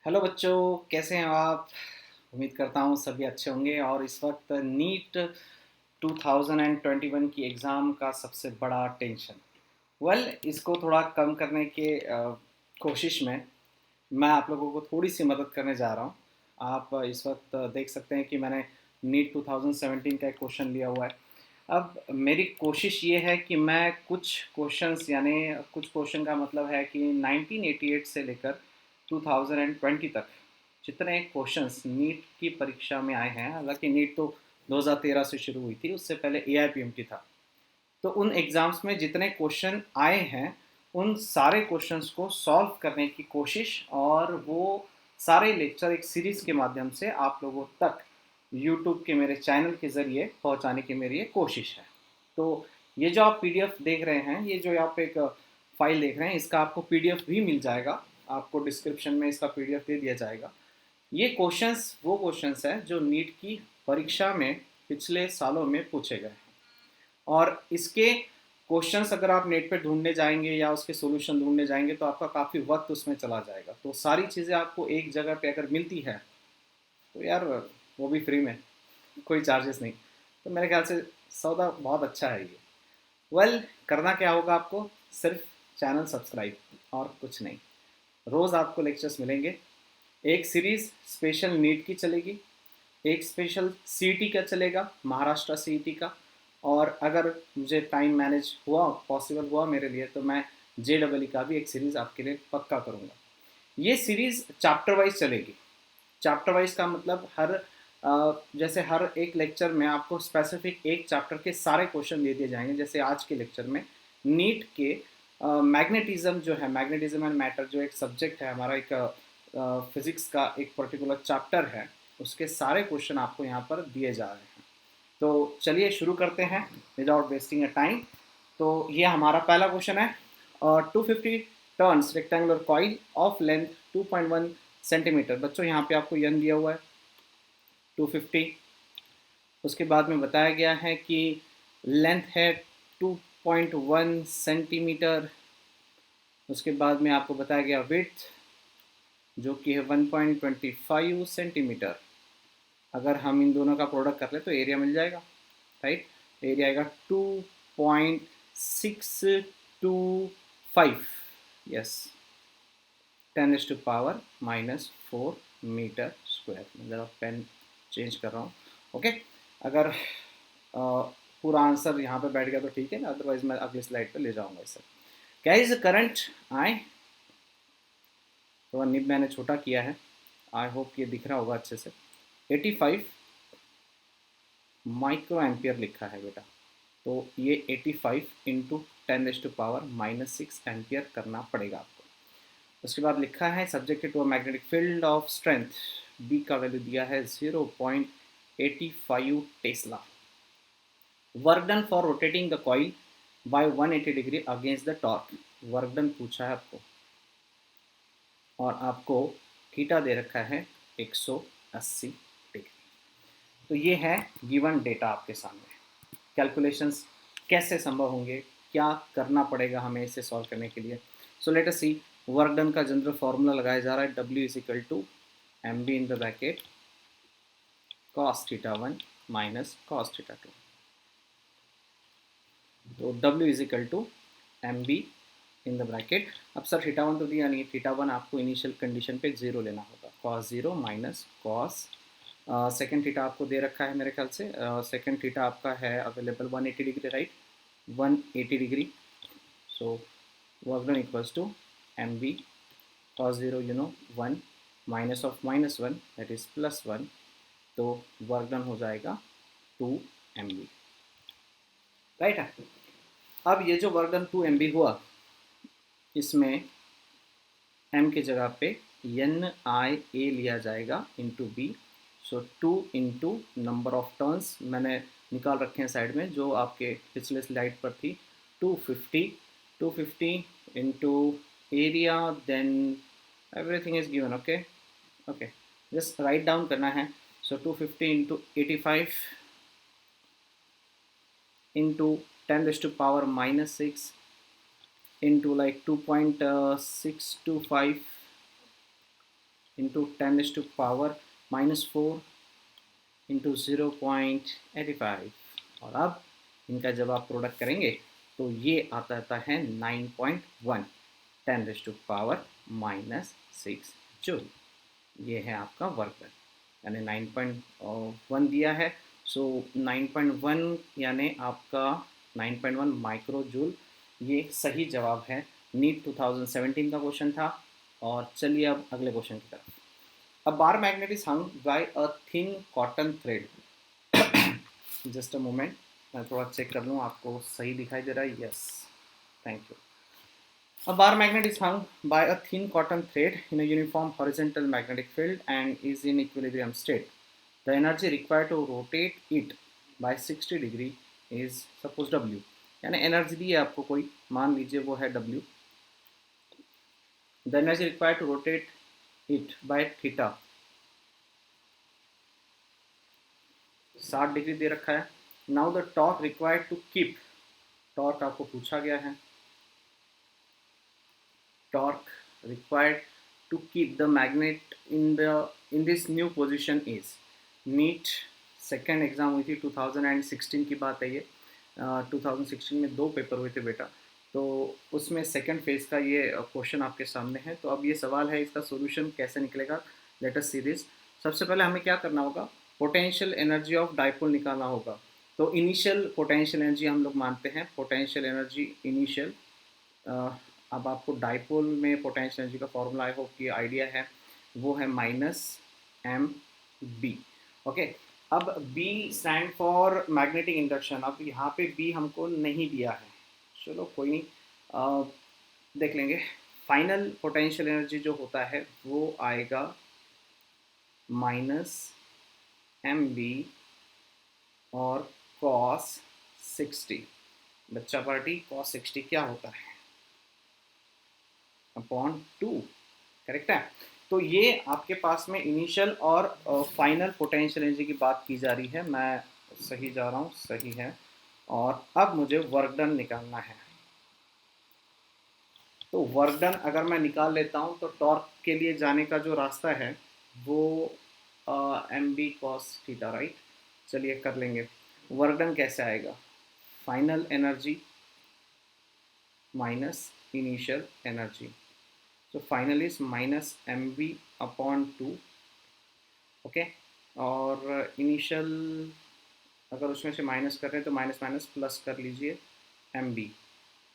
Hello बच्चों, कैसे हैं आप? उम्मीद करता हूँ सभी अच्छे होंगे। और इस वक्त नीट 2021 की एग्ज़ाम का सबसे बड़ा टेंशन, इसको थोड़ा कम करने के कोशिश में मैं आप लोगों को थोड़ी सी मदद करने जा रहा हूँ। आप इस वक्त देख सकते हैं कि मैंने नीट 2017 का एक क्वेश्चन लिया हुआ है। अब मेरी कोशिश ये है कि मैं कुछ क्वेश्चंस, यानी कुछ क्वेश्चन का मतलब है कि 1988 से लेकर 2020 तक जितने क्वेश्चंस नीट की परीक्षा में आए हैं, हालांकि नीट तो 2013 से शुरू हुई थी, उससे पहले एआईपीएमटी था। तो उन एग्ज़ाम्स में जितने क्वेश्चन आए हैं उन सारे क्वेश्चंस को सॉल्व करने की कोशिश, और वो सारे लेक्चर एक सीरीज़ के माध्यम से आप लोगों तक यूट्यूब के मेरे चैनल के ज़रिए पहुंचाने की मेरी एक कोशिश है। तो ये जो आप पीडीएफ देख रहे हैं, ये जो आप एक फाइल देख रहे हैं, इसका आपको पीडीएफ भी मिल जाएगा। आपको डिस्क्रिप्शन में इसका पीडीएफ दे दिया जाएगा। ये क्वेश्चंस वो क्वेश्चंस हैं जो नीट की परीक्षा में पिछले सालों में पूछे गए हैं। और इसके क्वेश्चंस अगर आप नेट पे ढूंढने जाएंगे या उसके सॉल्यूशन ढूंढने जाएंगे तो आपका काफ़ी वक्त उसमें चला जाएगा। तो सारी चीज़ें आपको एक जगह पे अगर मिलती है तो यार, वो भी फ्री में, कोई चार्जेस नहीं। तो मेरे ख्याल से सौदा बहुत अच्छा है ये। करना क्या होगा आपको? सिर्फ चैनल सब्सक्राइब और कुछ नहीं। रोज़ आपको लेक्चर्स मिलेंगे। एक सीरीज़ स्पेशल नीट की चलेगी, एक स्पेशल सीईटी का चलेगा, महाराष्ट्र सीईटी का। और अगर मुझे टाइम मैनेज हुआ, पॉसिबल हुआ मेरे लिए, तो मैं जेडबलई का भी एक सीरीज़ आपके लिए पक्का करूँगा। ये सीरीज़ चैप्टर वाइज चलेगी। चैप्टर वाइज का मतलब जैसे हर एक लेक्चर में आपको स्पेसिफिक एक चैप्टर के सारे क्वेश्चन दे दिए जाएंगे। जैसे आज के लेक्चर में नीट के मैग्नेटिज्म जो है, मैग्नेटिज्म एंड मैटर जो एक सब्जेक्ट है हमारा, एक फिजिक्स का एक पर्टिकुलर चैप्टर है, उसके सारे क्वेश्चन आपको यहाँ पर दिए जा रहे हैं। तो चलिए शुरू करते हैं विदाउट वेस्टिंग अ टाइम। तो ये हमारा पहला क्वेश्चन है। 250 turns rectangular coil of length 2.1 centimetre. बच्चों यहाँ पे आपको यन दिया हुआ है 250। उसके बाद में बताया गया है कि लेंथ है 2.1 सेंटीमीटर। उसके बाद में आपको बताया गया विड्थ जो कि है 1.25 सेंटीमीटर। अगर हम इन दोनों का प्रोडक्ट कर ले तो एरिया मिल जाएगा, राइट? एरिया आएगा 2.625, यस, 10⁻⁻⁴ मीटर स्क्वायर। मैं ज़रा पेन चेंज कर रहा हूँ। ओके, अगर पूरा आंसर यहाँ पे बैठ गया तो ठीक है ना, अदरवाइज मैं अगली स्लाइड पे ले जाऊँगा इसे। क्या इज करंट आए, तो निब मैंने छोटा किया है, आई होप ये दिख रहा होगा अच्छे से। 85 माइक्रो एम्पियर लिखा है बेटा, तो ये 85 इंटू 10⁻⁻�6 एम्पियर करना पड़ेगा आपको। उसके बाद लिखा है subjected to a magnetic field of strength, B का वैल्यू दिया है 0.85 tesla. Work done for rotating the coil by 180 degree against the torque. Work done पूछा है आपको, और आपको थीटा दे रखा है 180 डिग्री। तो ये है गिवन डेटा आपके सामने। कैलकुलेशंस कैसे संभव होंगे, क्या करना पड़ेगा हमें इसे सॉल्व करने के लिए? So let us see. Work done का जनरल फॉर्मूला लगाया जा रहा है, W is equal to M B in the bracket cos θ1 minus cos θ2। तो W is equal to M B in the bracket. अब सर θ1 तो दिया नहीं है, θ1 आपको इनिशियल कंडीशन पे 0 लेना होगा, cos 0 minus cos second theta आपको दे रखा है मेरे ख्याल से। सेकेंड थीटा आपका है available 180 degree, right? 180 degree. So work done equals to M B cos 0 1 minus of -1 that is +1। तो वर्क डन हो जाएगा 2 MB, राइट है। अब ये जो वर्क डन 2 MB हुआ, इसमें m की जगह पे NIA लिया जाएगा into B. So 2 into number of turns मैंने निकाल रखे हैं साइड में, जो आपके पिछले स्लाइड पर थी, 250 into area, then everything is given. Okay okay, just write down करना है। So 250 into 85 into 10⁻⁻6 into like 2.625 into 10⁻⁻⁴ into 0.85, और अब इनका जब आप प्रोडक्ट करेंगे तो ये आता है 9.1 10⁻⁻6 जूल। ये है आपका वर्क डन, यानी 9.1 दिया है, सो 9.1 यानी आपका 9.1 माइक्रो जूल, ये सही जवाब है। नीट 2017 का क्वेश्चन था। और चलिए अब अगले क्वेश्चन की तरफ। A bar magnet is hung by a thin cotton thread. Just a moment, मैं थोड़ा चेक कर लूँ आपको सही दिखाई दे रहा है। Yes, thank you. A bar magnet is hung by a thin cotton thread in a uniform horizontal magnetic field and is in equilibrium state. The energy required to rotate it by 60 degree is suppose W. यानी energy दी है आपको कोई, मान लीजिए वो है W. The energy required to rotate it by theta 60 degree दे रखा है. Now the torque required to keep, torque आपको पूछा गया है. Torque required to keep the magnet in this new position is. NEET second exam हुई थी 2016 की बात है ये. 2016 में 2 पेपर हुए थे बेटा, तो उसमें सेकेंड फेज़ का ये क्वेश्चन आपके सामने है. तो अब ये सवाल है, इसका सॉल्यूशन कैसे निकलेगा. Late us see this. सबसे पहले हमें क्या करना होगा, पोटेंशियल एनर्जी ऑफ डाइपोल निकालना होगा. तो इनिशियल पोटेंशियल एनर्जी हम लोग मानते हैं, पोटेंशियल एनर्जी इनिशियल. अब आपको डाइपोल में पोटेंशियल एनर्जी का फॉर्मूला आई होप कि आइडिया है, वो है -mb. ओके, अब B stand for magnetic induction. अब यहाँ पे B हमको नहीं दिया है, चलो कोई नहीं, देख लेंगे. फाइनल पोटेंशियल एनर्जी जो होता है वो आएगा -mb और cos 60. बच्चा पार्टी, cos 60 क्या होता है, अपॉन 2. करेक्ट है. तो ये आपके पास में इनिशियल और फाइनल पोटेंशियल एनर्जी की बात की जा रही है. मैं सही जा रहा हूँ, सही है. और अब मुझे वर्क डन निकालना है. तो वर्क डन अगर मैं निकाल लेता हूँ तो टॉर्क के लिए जाने का जो रास्ता है वो mb cos थीटा, राइट. चलिए कर लेंगे. वर्क डन कैसे आएगा, final energy minus initial energy. So final is -mv upon 2. Okay, और इनिशियल अगर उसमें से माइनस कर रहे हैं तो माइनस माइनस प्लस कर लीजिए mb.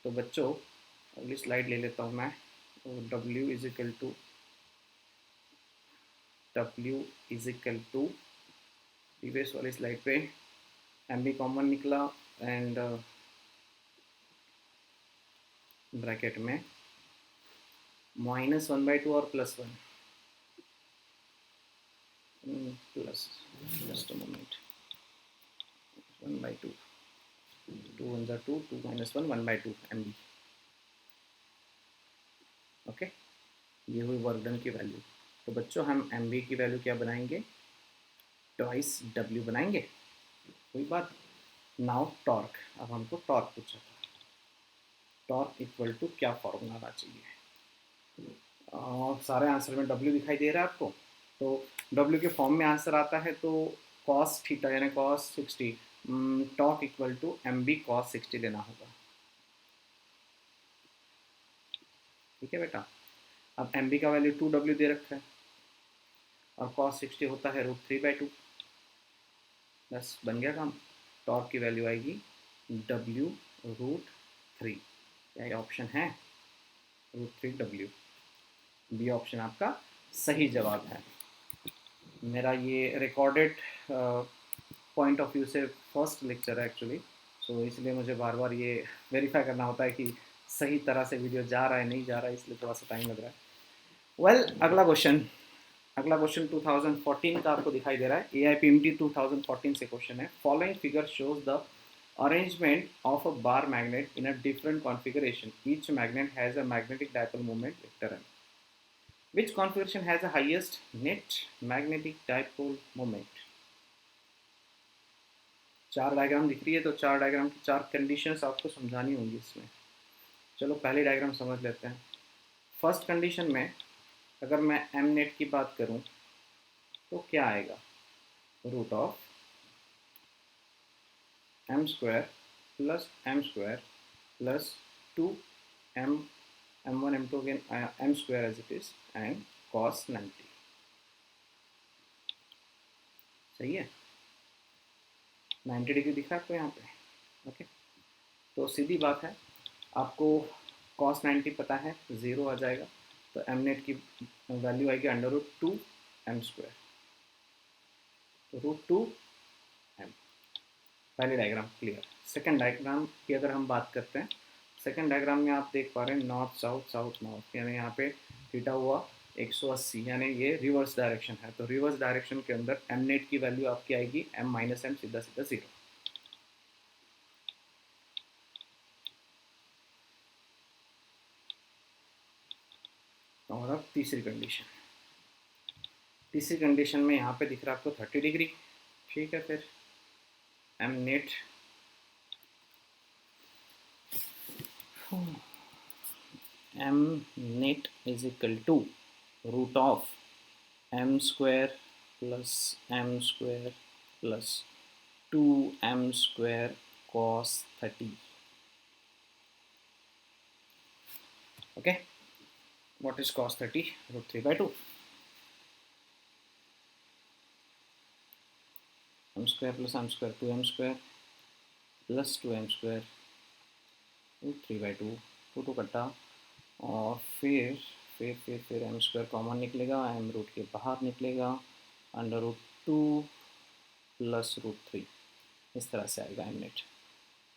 तो बच्चों अगली स्लाइड ले लेता हूँ मैं. w is equal to previous वाली स्लाइड पे mb कॉमन निकला एंड ब्रैकेट में -1/2 और +1 प्लस, जस्ट अ मोमेंट, 1/2, 2 1 ज़ा 2, 2 - 1 1/2 mb. ओके, ये हुई वर्क डन की वैल्यू. तो बच्चों हम mb की वैल्यू क्या बनाएंगे, ट्वाइस w बनाएंगे. कोई बात. नाउ टॉर्क, अब हमको टॉर्क पूछा था. टॉर्क इक्वल टू क्या फॉर्मूला आना चाहिए. सारे आंसर में W दिखाई दे रहा है आपको, तो W के फॉर्म में आंसर आता है. तो cos थीटा यानी cos 60, torque equal to mb cos 60 लेना होगा. ठीक है बेटा. अब mb का वैल्यू 2W दे रखा है और cos 60 होता है √3/2. बस बन गया काम. टॉर्क की वैल्यू आएगी W √3. क्या ऑप्शन है, √3W. बी ऑप्शन आपका सही जवाब है. मेरा ये रिकॉर्डेड पॉइंट ऑफ व्यू से फर्स्ट लेक्चर है एक्चुअली, सो इसलिए मुझे बार बार ये वेरीफाई करना होता है कि सही तरह से वीडियो जा रहा है नहीं जा रहा है, इसलिए थोड़ा सा टाइम लग रहा है. वेल, अगला क्वेश्चन 2014 का आपको दिखाई दे रहा है. AIPMT 2014 से क्वेश्चन है. Following figure shows the arrangement of a bar magnet in a different configuration. Each magnet has a magnetic dipole moment vector m. Which configuration has the highest net magnetic dipole moment? 4 diagram दिख रही है, तो 4 diagram की 4 conditions आपको समझानी होंगी इसमें. चलो पहले डायग्राम समझ लेते हैं. फर्स्ट कंडीशन में अगर मैं एम नेट की बात करूं तो क्या आएगा, root of M square plus M square plus two M m1 m2 again m square as it is and cos 90। सही है, 90 डिग्री दिख रहा है आपको यहाँ पे। ओके, तो सीधी बात है, आपको cos 90 पता है, ज़ीरो आ जाएगा, तो m नेट की वैल्यू आएगी under root two M square, तो रूट टू एम। पहले डायग्राम क्लियर। सेकंड डायग्राम की अगर हम बात करते हैं, सेकंड डायग्राम में आप देख पा रहे हैं नॉर्थ साउथ साउथ नॉर्थ, यानी यहाँ पे थीटा हुआ 180, यानी ये रिवर्स डायरेक्शन है। तो रिवर्स डायरेक्शन के अंदर एम नेट की वैल्यू आपकी आएगी m माइनस एम, सीधा सीधा जीरो। और अब तीसरी कंडीशन, तीसरी कंडीशन में यहाँ पे दिख रहा है आपको 30 डिग्री। ठीक है, फिर M net m net is equal to root of m square plus m square plus 2m square cos 30। okay, what is cos 30? root 3 by 2 m square plus m square 2m square plus 2m square root 3 by 2, 2 कट्टा, और फिर m square common निकलेगा, m root के बाहर निकलेगा, under root two plus root three, इस तरह से आएगा m नेट।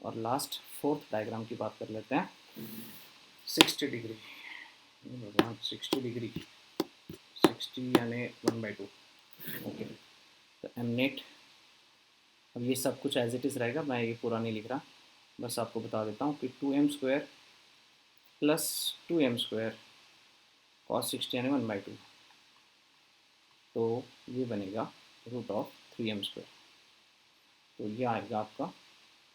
और लास्ट फोर्थ डायग्राम की बात कर लेते हैं, 60 डिग्री, भगवान 60 डिग्री, 60 यानी 1/2। ओके, तो m नेट, अब ये सब कुछ एज इट इज़ रहेगा, मैं ये पूरा नहीं लिख रहा, बस आपको बता देता हूँ कि 2m square plus 2m square cos 60 यानी 1/2, तो ये बनेगा रूट ऑफ 3m स्क्वायर, तो ये आएगा आपका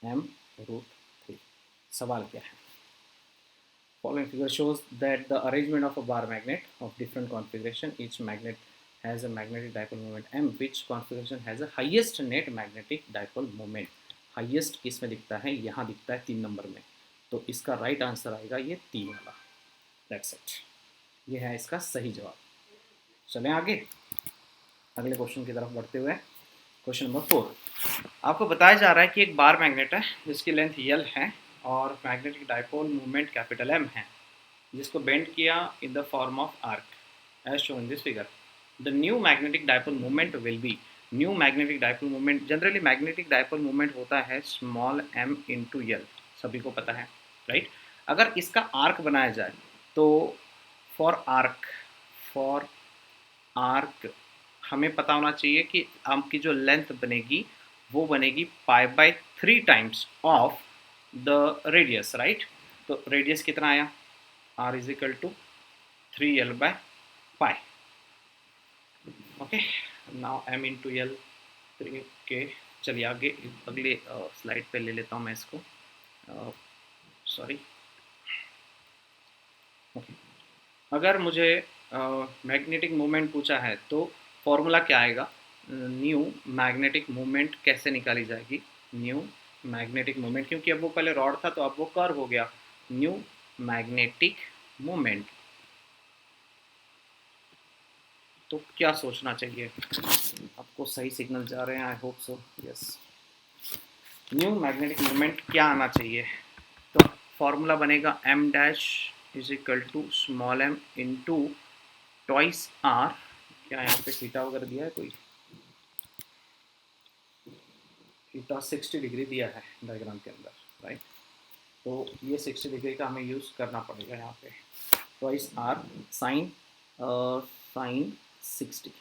m रूट 3। सवाल क्या है? Following figure shows that the arrangement of a bar magnet of different configuration, each magnet has a magnetic dipole moment m, which configuration has a highest net magnetic dipole moment? Highest किस में दिखता है? यहाँ दिखता है 3 number में, तो इसका राइट आंसर आएगा ये 3 वाला। दैट्स इट, ये है इसका सही जवाब। चलें आगे अगले क्वेश्चन की तरफ बढ़ते हुए। क्वेश्चन नंबर 4, आपको बताया जा रहा है कि एक बार मैग्नेट है जिसकी लेंथ L है और magnetic dipole movement capital M है, जिसको बेंड किया in the form of arc as shown in this figure. The new magnetic dipole movement will be, new magnetic dipole movement, generally magnetic dipole movement होता है small m into L, सभी को पता है, right. अगर इसका arc बनाया जाए तो फॉर आर्क हमें पता होना चाहिए कि आर्क की जो लेंथ बनेगी वो बनेगी π/3 times of the radius, right. तो रेडियस कितना आया, r is equal to 3l/π। Okay, now m into L 3 के। चलिए आगे अगले स्लाइड पे ले लेता हूँ मैं इसको, सॉरी। ओके, अगर मुझे मैग्नेटिक मोमेंट पूछा है तो फॉर्मूला क्या आएगा, न्यू मैग्नेटिक मोमेंट कैसे निकाली जाएगी, न्यू मैग्नेटिक मोमेंट, क्योंकि अब वो पहले रॉड था तो अब वो कर्व हो गया, न्यू मैग्नेटिक मोमेंट। तो क्या सोचना चाहिए, आपको सही सिग्नल जा रहे हैं, I hope so, yes. New magnetic moment क्या आना चाहिए, तो फॉर्मूला बनेगा m dash is equal to small m into twice r। क्या यहाँ पे थीटा वगैरह दिया है कोई, थीटा 60 डिग्री दिया है डायग्राम के अंदर, राइट। तो ये 60 डिग्री का हमें यूज़ करना पड़ेगा यहाँ पे, ट्वाइस r साइन 60।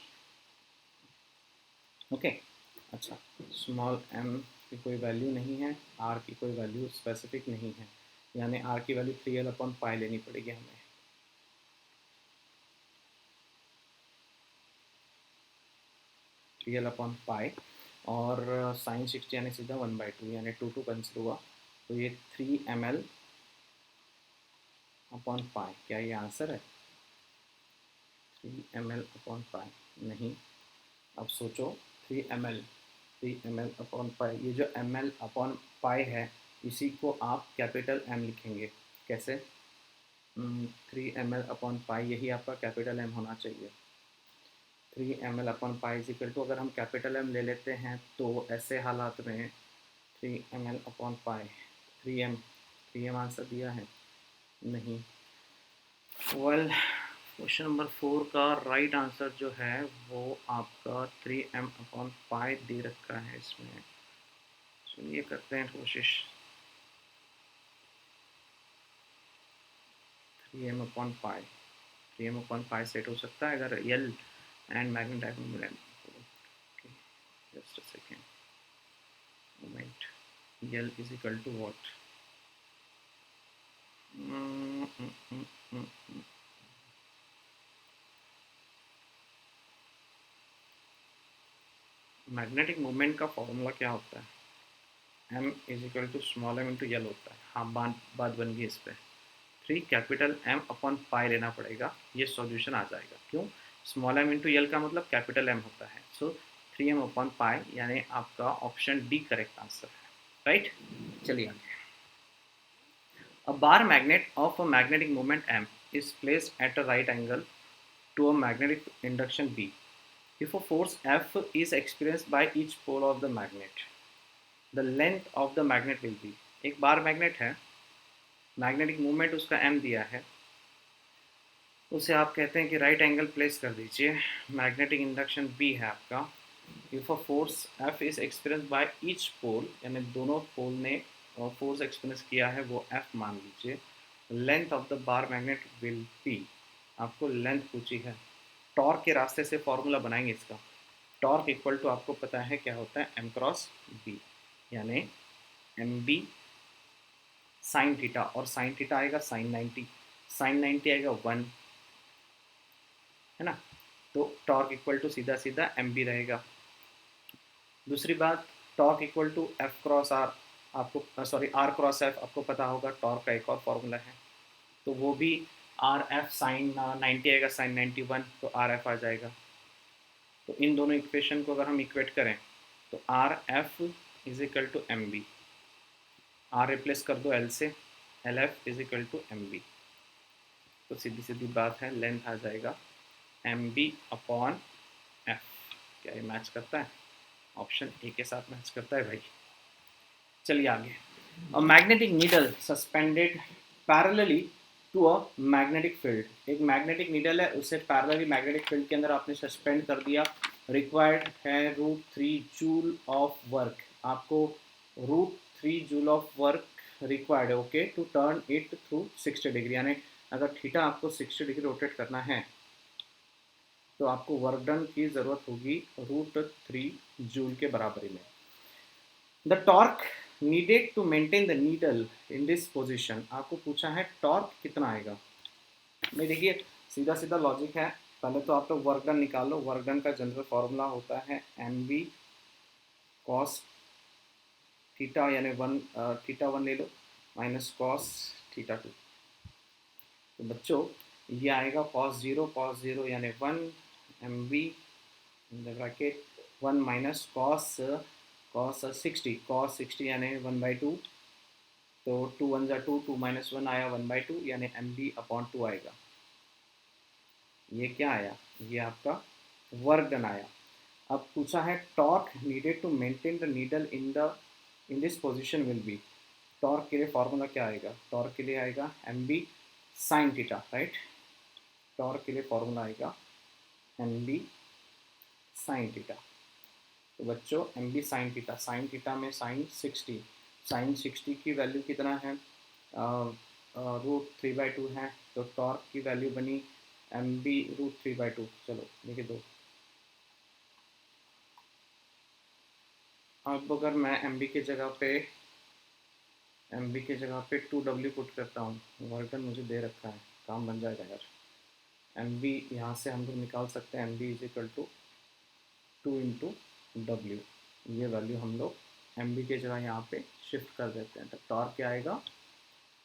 ओके, अच्छा, स्मॉल m की कोई वैल्यू नहीं है, r की कोई वैल्यू स्पेसिफिक नहीं है, यानी r की वैल्यू 3l/π लेनी पड़ेगी हमें। l/π और साइन 60 यानी सीधा 1/2, यानी 2 कैंसिल हुआ, तो ये 3ml/π, क्या ये आंसर है 3 ml/पाई नहीं, अब सोचो 3 ml, 3 ml/पाई, ये जो ml/पाई है इसी को आप कैपिटल M लिखेंगे। कैसे? 3 ml/पाई, यही आपका कैपिटल M होना चाहिए। 3 ml/पाई इज इक्वल टू, अगर हम कैपिटल M ले लेते हैं तो ऐसे हालात में 3 ml/पाई, 3m आंसर दिया है नहीं। वेल, क्वेश्चन नंबर 4 का राइट आंसर जो है वो आपका 3m/पाई दे रखा है इसमें। चलिए करते हैं कोशिश। 3m/पाई, 3m/पाई सेट हो सकता है अगर L and magnetic moment, just a second, moment L is equal to what? Magnetic moment का फॉर्मूला क्या होता है? M is equal to small m into L होता है। हाँ, बात बन गई इस पर। 3 M/पाई लेना पड़ेगा, ये सॉल्यूशन आ जाएगा। क्यों? स्मॉल m इंटू L का मतलब कैपिटल M होता है। सो 3M/पाई यानी आपका ऑप्शन डी करेक्ट आंसर है, राइट। चलिए आगे। A bar magnet of a magnetic moment M is placed at a right angle to a magnetic induction B. If a force F is experienced by each pole of the magnet, the length of the magnet will be। एक bar magnet है, magnetic movement उसका M दिया है, उसे आप कहते हैं कि राइट एंगल प्लेस कर दीजिए, मैग्नेटिक इंडक्शन B है आपका। If a force F is experience by each pole, यानी दोनों पोल ने फोर्स एक्सपीरियंस किया है वो F मान लीजिए। Length of the bar magnet will be, आपको लेंथ पूछी है। टॉर्क के रास्ते से फॉर्मूला बनाएंगे इसका। टॉर्क इक्वल टू आपको पता है क्या होता है, M×B, यानी MB साइन थीटा, और साइन थीटा आएगा साइन 90, साइन 90 आएगा 1, है ना। तो टॉर्क इक्वल टू सीधा सीधा MB रहेगा। दूसरी बात, टॉर्क इक्वल टू F×R, आपको सॉरी R×F आपको पता होगा, टॉर्क का एक और फॉर्मूला है, तो वो भी RF साइन 90 आएगा, साइन 91, तो RF आ जाएगा। तो इन दोनों इक्वेशन को अगर हम इक्वेट करें तो RF is equal to MB, R replace कर दो L से, LF is equal to MB, तो सीधी सीधी बात है, लेंथ आ जाएगा MB/F। क्या ये मैच करता है? ऑप्शन ए के साथ मैच करता है भाई। चलिए आगे। A magnetic needle suspended parallelly to a magnetic field, एक मैग्नेटिक नीडल है, उसे पैरेलली मैग्नेटिक फील्ड के अंदर आपने सस्पेंड कर दिया। रिक्वायर्ड है √3 जूल ऑफ वर्क, आपको √3 जूल ऑफ वर्क रिक्वायर्ड है, okay, to turn it through 60 degree, यानी अगर थीटा आपको 60 डिग्री रोटेट करना है तो आपको वर्क डन की ज़रूरत होगी √3 जूल के बराबरी में। The torque needed to maintain the needle in this position, आपको पूछा है टॉर्क कितना आएगा। मैं देखिए सीधा सीधा लॉजिक है, पहले तो आप लोग वर्क डन निकालो। वर्क डन का जनरल फॉर्मूला होता है MB कॉस थीटा, यानी थीटा 1 ले लो, माइनस कॉस थीटा 2। तो बच्चों ये आएगा cos 0 यानी 1 MB in the bracket 1 minus cos 60 यानी 1/2, तो 2 1 जा 2, 2 माइनस 1 आया 1/2, यानी MB/2 आएगा। ये क्या आया? ये आपका वर्क डन आया। अब पूछा है torque needed to maintain the needle in this position will be, torque के लिए फॉर्मूला क्या आएगा? टॉर्क के लिए आएगा MB sign theta, right. Torque के लिए फॉर्मूला आएगा MB साइन थीटा। तो बच्चों MB साइन थीटा में साइन 60 की वैल्यू कितना है? √3/2 है, तो टॉर्क की वैल्यू बनी MB √3/2। चलो देखिए दो, अब अगर मैं MB की जगह पे 2W पुट करता हूँ, वर्क डन मुझे दे रखा है, काम बन जाएगा यार। MB यहाँ से हम लोग निकाल सकते हैं, MB is equal to 2 into W, ये वैल्यू हम लोग MB की जगह यहाँ पे शिफ्ट कर देते हैं, तो टॉर्क क्या आएगा?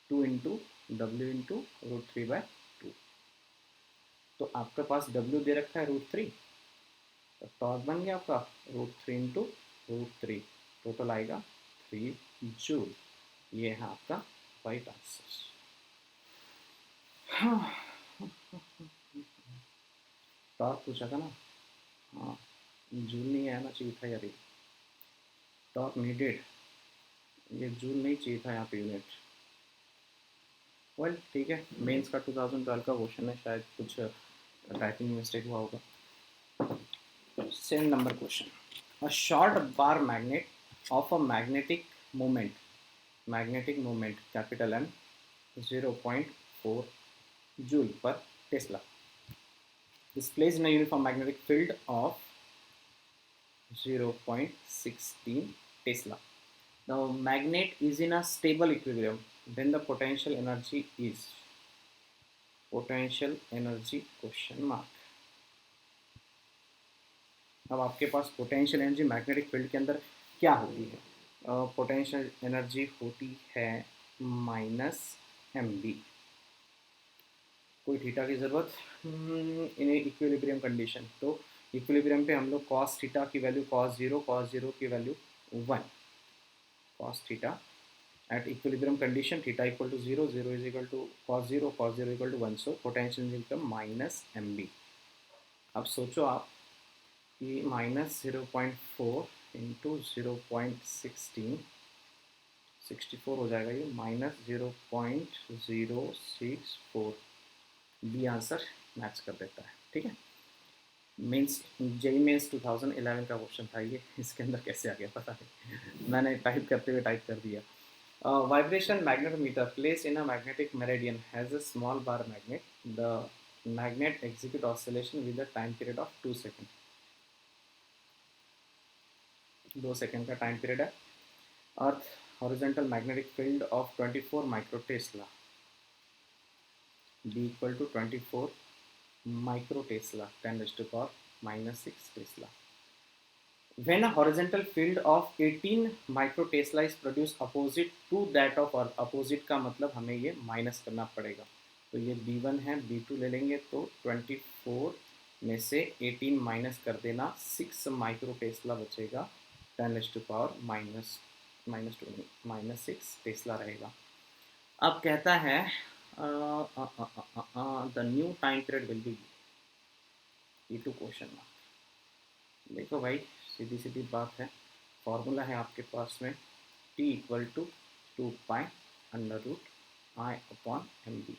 2 इंटू W इंटू √3/2। तो आपके पास W दे रखा है √3, तो टॉर्क बन गया आपका √3 इंटू √3, टोटल आएगा 3 जूल। ये है आपका राइट आंसर। टॉर्क पूछा था ना, हाँ, जूल नहीं आना चाहिए था यार, टॉर्क नीडेड, ये जूल नहीं चाहिए था यहाँ पे यूनिट। वेल ठीक है, मेंस का 2012 का क्वेश्चन है, शायद कुछ टाइपिंग मिस्टेक हुआ होगा। Same number question, a short bar magnet of a magnetic moment capital M 0.4 joule पर Tesla is placed in a uniform magnetic field of 0.16 Tesla. The magnet is in a stable equilibrium. Then the potential energy is potential energy question mark. अब आपके पास potential energy magnetic field के अंदर क्या होती है? Potential energy होती है -mb, कोई थीटा की ज़रूरत इन इक्विलिब्रियम कंडीशन। तो इक्विलिब्रियम पे हम लोग cos थीटा की वैल्यू cos 0 की value 1, cos theta at equilibrium condition theta equal to 0 is equal to cos 0 equal to 1, so potential will become -mb। अब सोचो आप कि -0.4 इंटू 0.16 64 हो जाएगा, ये -0.064, बी आंसर मैच कर देता है। ठीक है, मीन्स जेई मेंस 2011 का क्वेश्चन था ये, इसके अंदर कैसे आ गया पता नहीं, मैंने टाइप करते हुए टाइप कर दिया। Vibration magnetometer placed in a magnetic meridian has a small bar magnet. The magnet execute oscillation with a time period of 2 seconds. 2 second का टाइम पीरियड है। Earth horizontal magnetic field of 24 micro tesla, B equal to 24 micro tesla 10⁻⁻6 tesla. When a horizontal field of 18 micro Tesla is produced opposite to that of Earth, opposite का मतलब हमें ये minus करना पड़ेगा, तो ये B1 है, B2 ले लेंगे तो 24 में से 18 माइनस कर देना, 6 माइक्रो टेस्ला बचेगा, 10⁻⁻6 टेस्ला रहेगा। अब कहता है the new time period will be E2 question mark. देखो भाई, सीधी सीधी बात है, फॉर्मूला है आपके पास में T इक्वल टू 2π √I/mb,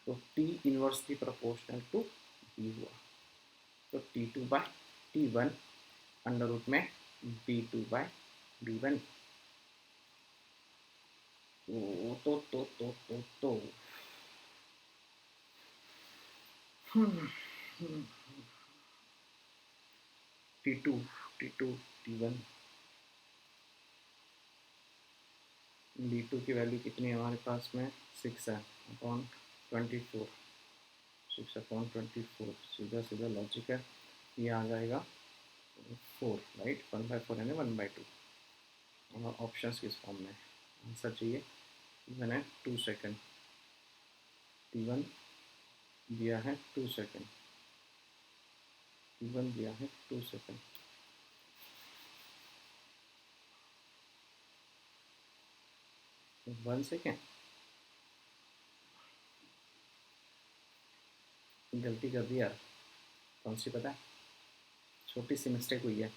तो T inversely proportional to B हुआ, तो T2/T1 अंडर रूट में B2/B1। तो T2 T1 B2 की वैल्यू कितनी है हमारे पास में, 6 है अपॉन 24, 6/24, सीधा सीधा लॉजिक है, ये आ जाएगा 4, राइट, 1/4 यानी 1/2। और ऑप्शंस किस फॉर्म में आंसर चाहिए, मैंने 2 सेकेंड, T1 दिया है 2 सेकेंड, T1 दिया है 2 सेकेंड, वन सेकेंड, गलती कर दी यार, कौन सी पता है, छोटी सी मिस्टेक हुई है,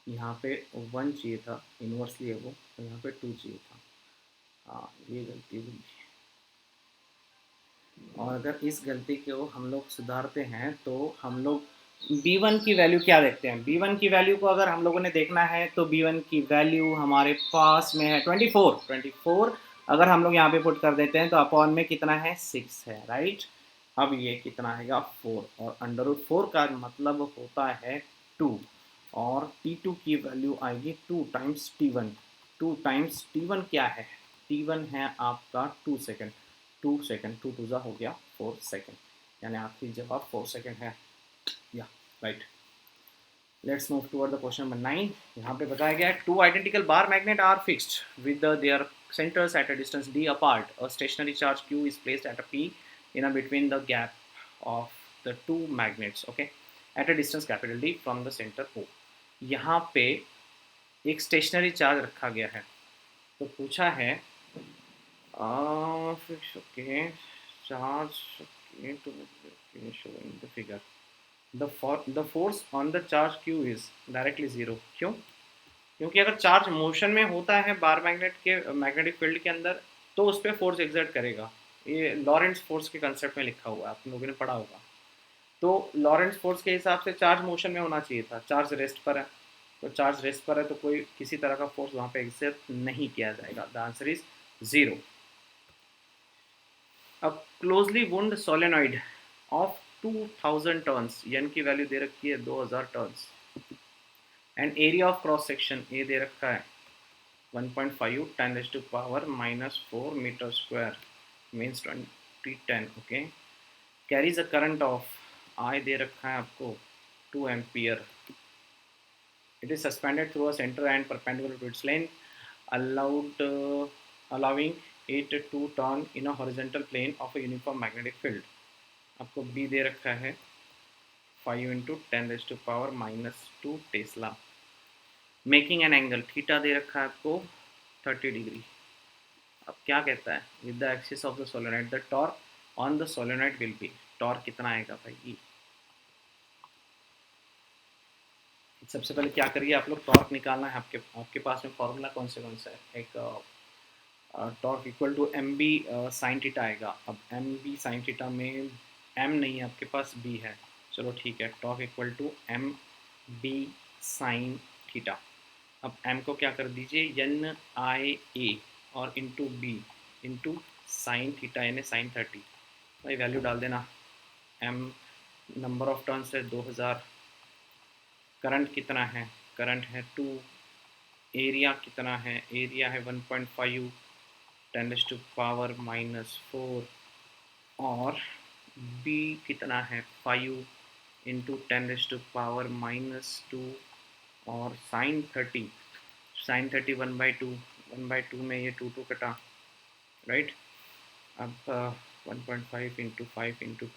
यहाँ पे 1 चाहिए था, इन्वर्सली है वो, तो यहाँ पे 2 चाहिए था, हाँ ये गलती हुई। और अगर इस गलती को हम लोग सुधारते हैं तो हम लोग B1 की वैल्यू क्या देखते हैं, B1 की वैल्यू को अगर हम लोगों ने देखना है तो B1 की वैल्यू हमारे पास में है 24, अगर हम लोग यहाँ पे पुट कर देते हैं तो अपॉन में कितना है 6 है, राइट। अब ये कितना आएगा 4, और √4 का मतलब होता है 2, और T2 की वैल्यू आएगी 2 टाइम्स T1, 2 टाइम्स T1 क्या है, T1 है आपका 2 सेकेंड, 2 सेकेंड, 2 टू हो गया 4 सेकेंड, यानी आखिरी जवाब 4 सेकेंड है, या right. Let's move toward the question number 9। यहाँ पे बताया गया है 2 identical bar magnet are fixed with their centers at a distance d apart. A stationary charge q is placed at a p in a between the gap of the two magnets, okay, at a distance capital D from the center O. यहाँ पे एक stationery charge रखा गया है, तो पूछा है okay charge to showing the figure the force on the charge q is directly zero. क्यों? क्योंकि अगर चार्ज मोशन में होता है बार मैग्नेट के मैग्नेटिक फील्ड के अंदर तो उस पर फोर्स एग्जर्ट करेगा. ये लॉरेंट्ज फोर्स के कंसेप्ट में लिखा हुआ है, आप लोगों ने पढ़ा होगा. तो लॉरेंट्ज फोर्स के हिसाब से चार्ज मोशन में होना चाहिए था, चार्ज रेस्ट पर है, तो चार्ज रेस्ट पर है तो कोई किसी तरह का फोर्स वहाँ पे एग्जर्ट नहीं किया जाएगा. The answer is zero. अब closely wound solenoid of 2000 turns, N की वैल्यू दे रखी है 2000 turns, and area of cross section A दे रखा है 1.5 10⁻⁻4 metre square means 2010. Okay, carries a current of I दे रखा है आपको 2 ampere. It is suspended through a centre and perpendicular to its length allowing it to turn in a horizontal plane of a uniform magnetic field. आपको B दे रखा है 5 × 10⁻⁻2 tesla. Making an angle theta दे रखा है आपको 30 degree. अब क्या कहता है, with the axis of the solenoid the torque on the solenoid will be. Torque कितना आएगा भाई? सबसे पहले क्या करिए आप लोग, टॉर्क निकालना है. आपके पास में फॉर्मूला कौन सा है? एक torque equal to M B sine theta आएगा. अब एम बी साइन थीटा में एम नहीं है आपके पास, बी है. चलो ठीक है, torque equal to M B sine theta. अब एम को क्या कर दीजिए, एन आई ए और into B into sine theta यानी साइन 30. भाई वैल्यू डाल देना. एम नंबर ऑफ टर्न्स है 2000. करंट कितना है? करंट है 2. एरिया कितना है? एरिया है 1.5 10⁻⁻4 और b कितना है 5 × 10⁻⁻2 और साइन 30 1/2 में ये 2 कटा, राइट. अब 1.5 × 5 × 2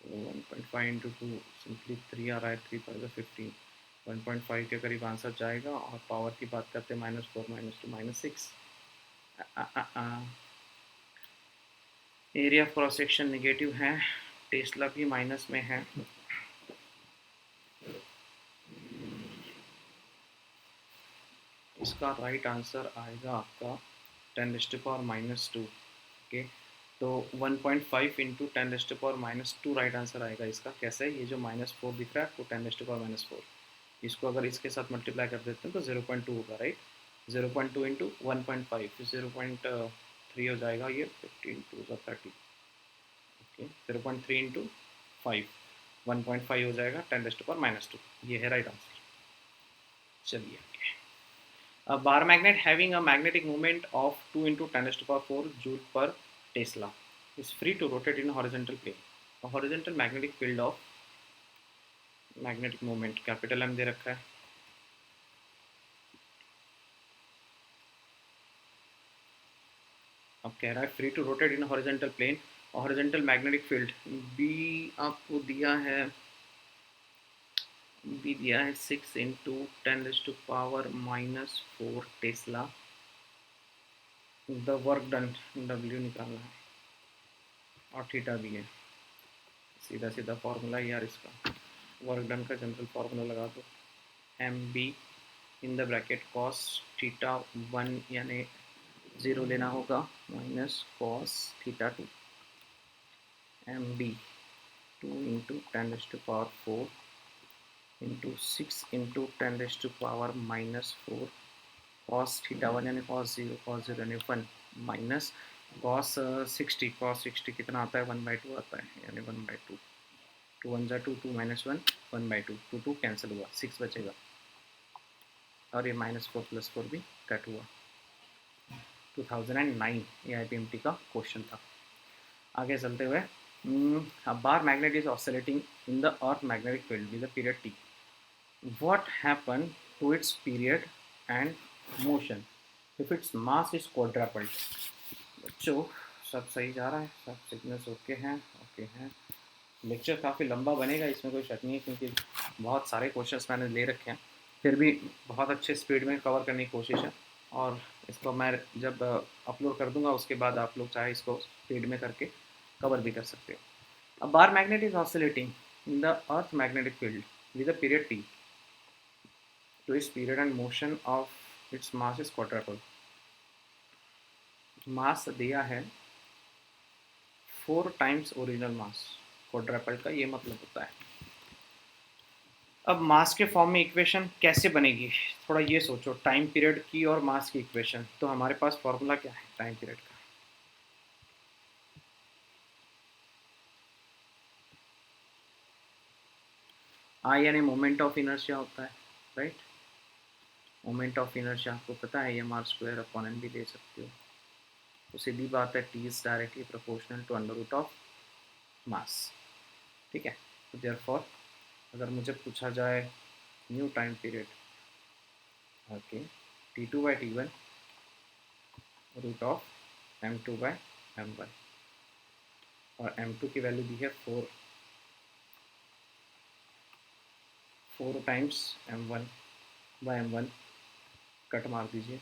1.5 × 2 सिंपली 3 आ रहा है. 3 × 15 1.5 के करीब आंसर जाएगा. और पावर की बात करते हैं -4 -2 -6. Area of cross section negative है, टेस्ला भी माइनस में है. इसका राइट आंसर आएगा आपका 10⁻⁻2. ओके, तो 1.5 × 10⁻⁻2 राइट आंसर आएगा इसका. कैसे? ये जो -4 दिख रहा है आपको 10⁻⁻4, इसको अगर इसके साथ मल्टीप्लाई कर देते हैं तो 0.2 होगा, राइट. 0.2 × 1.5 0.3 हो जाएगा. ये 15 2 30. ओके, 0.3 × 5 1.5 हो जाएगा 10⁻⁻2. ये है राइट आंसर. चलिए आगे. A bar magnet having a magnetic moment of 2 × 10⁻4 joule per Tesla is free to rotate in a horizontal plane. A horizontal magnetic field of magnetic moment capital M दे रखा है. अब कह रहा है free to rotate in horizontal plane. Horizontal magnetic field B आपको दिया है, B दिया है 6 × 10⁻⁻4 tesla. The work done W निकालना है और थीटा भी है. सीधा सीधा फॉर्मूला यार इसका. वर्क डन का जनरल फार्मूला लगा दो. M B in the bracket cos theta 1 यानी 0 लेना होगा minus cos theta 2. M B 2 × 10⁻4 into 6 × 10⁻⁻4 cos theta 1 यानी कॉस 0 यानी 1 माइनस कॉस 60 कितना आता है 1/2 आता है यानी 1/2. 2 1 जा 2 2 -1 1/2 2 2 कैंसिल हुआ 6 बचेगा और ये -4 + 4 भी कट हुआ. 2009 ये IPMT का क्वेश्चन था. आगे चलते हुए, a bar magnet is oscillating in the earth magnetic field with the period t. What happened to its period and motion if its mass is quadrupled? बच्चों सब सही जा रहा है, सब सिग्नल्स ओके हैं. सकते हैं। लेक्चर काफ़ी लंबा बनेगा, इसमें कोई शक नहीं है, क्योंकि बहुत सारे क्वेश्चंस मैंने ले रखे हैं, फिर भी बहुत अच्छे स्पीड में कवर करने की कोशिश है। और इसको मैं जब अपलोड कर दूंगा उसके बाद आप लोग चाहे इसको स्पीड में करके कवर भी कर सकते हो। A bar magnet is oscillating in the earth magnetic field with a period t. To its period and motion of its mass is quadruple. मास दिया है 4 टाइम्स ओरिजिनल मास, क्वाड्रपल का ये मतलब होता है। अब मास के फॉर्म में इक्वेशन कैसे बनेगी, थोड़ा ये सोचो, टाइम पीरियड की और मास की इक्वेशन। तो हमारे पास फॉर्मूला क्या है टाइम पीरियड का, आई यानी मोमेंट ऑफ इनर्शिया होता है, राइट। मोमेंट ऑफ इनर्शिया आपको पता है, M R square upon N भी ले सकते हो। तो सीधी बात है, T is directly proportional to under root of mass, ठीक है। तो देयरफॉर अगर मुझे पूछा जाए new time period, okay, T2/T1 root of M2/M1, और M2 की वैल्यू दी है 4 टाइम्स M1/M1, कट मार दीजिए,